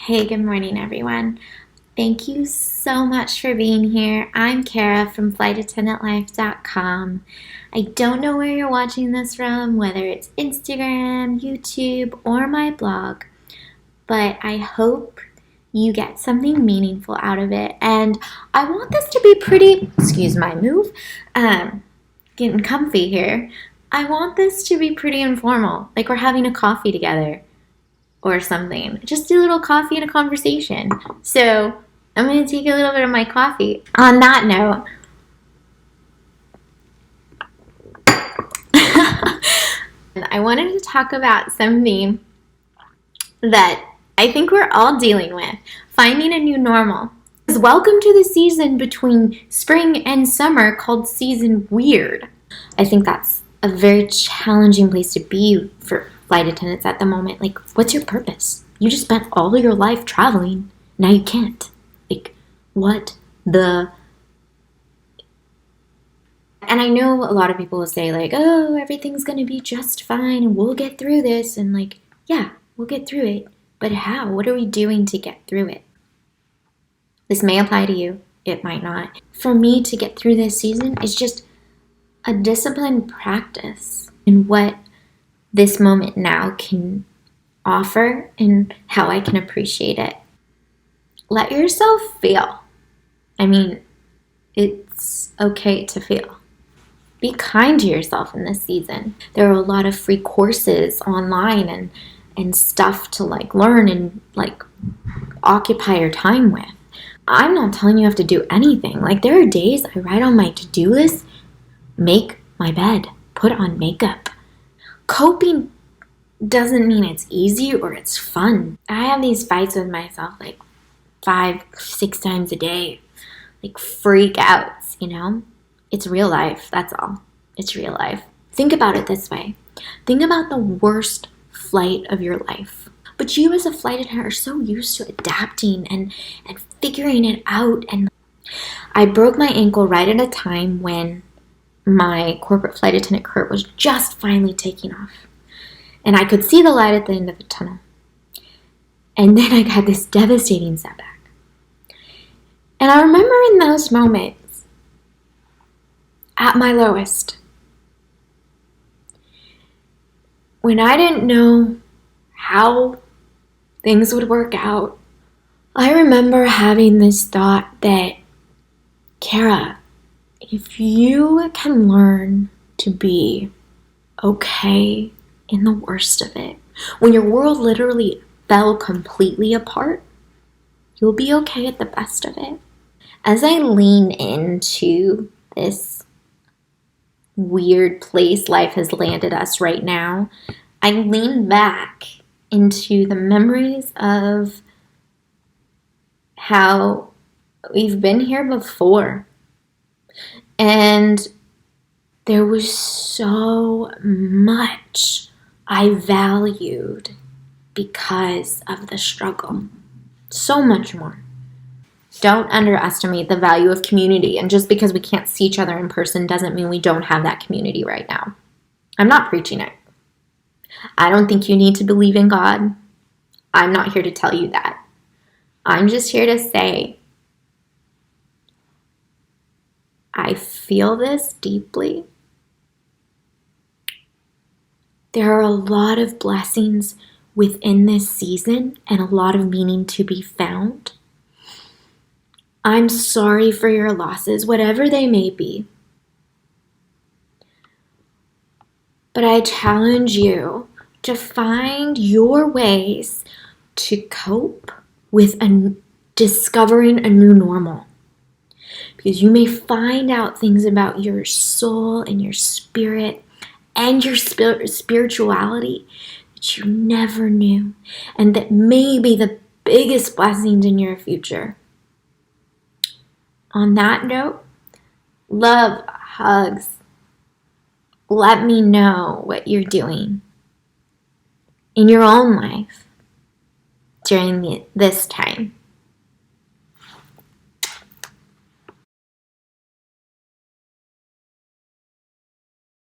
Hey, good morning, everyone. Thank you so much for being here. I'm Kara from flightattendantlife.com. I don't know where you're watching this from, whether it's Instagram, YouTube, or my blog, but I hope you get something meaningful out of it. And I want this to be pretty, excuse my move, getting comfy here. I want this to be pretty informal, like we're having a coffee together or something. Just a little coffee and a conversation. So I'm going to take a little bit of my coffee. On that note, I wanted to talk about something that I think we're all dealing with, finding a new normal. Welcome to the season between spring and summer called season weird. I think that's a very challenging place to be for flight attendants at the moment. Like, what's your purpose? You just spent all of your life traveling. Now you can't. Like, what the... And I know a lot of people will say, like, oh, everything's going to be just fine and we'll get through this. And, like, yeah, we'll get through it. But how? What are we doing to get through it? This may apply to you. It might not. For me to get through this season is just a disciplined practice in what this moment now can offer and how I can appreciate it. Let yourself feel. I mean, it's okay to feel. Be kind to yourself in this season. There are a lot of free courses online and stuff to like learn and like occupy your time with. I'm not telling you have to do anything. Like, there are days I write on my to-do list, make my bed, put on makeup. Coping doesn't mean it's easy or it's fun. I have these fights with myself like 5-6 times a day, like freak outs, you know? It's real life, that's all. It's real life. Think about it this way. Think about the worst flight of your life. But you as a flight attendant are so used to adapting and figuring it out. And I broke my ankle right at a time when my corporate flight attendant career was just finally taking off. And I could see the light at the end of the tunnel. And then I got this devastating setback. And I remember in those moments, at my lowest, when I didn't know how things would work out, I remember having this thought that, Kara, if you can learn to be okay in the worst of it, when your world literally fell completely apart, you'll be okay at the best of it. As I lean into this weird place life has landed us right now, I lean back into the memories of how we've been here before. And there was so much I valued because of the struggle. So much more. Don't underestimate the value of community. And just because we can't see each other in person doesn't mean we don't have that community right now. I'm not preaching it. I don't think you need to believe in God. I'm not here to tell you that. I'm just here to say, I feel this deeply. There are a lot of blessings within this season and a lot of meaning to be found. I'm sorry for your losses, whatever they may be. But I challenge you to find your ways to cope with discovering a new normal. Because you may find out things about your soul and your spirit and your spirituality that you never knew, and that may be the biggest blessings in your future. On that note, love, hugs. Let me know what you're doing in your own life during this time.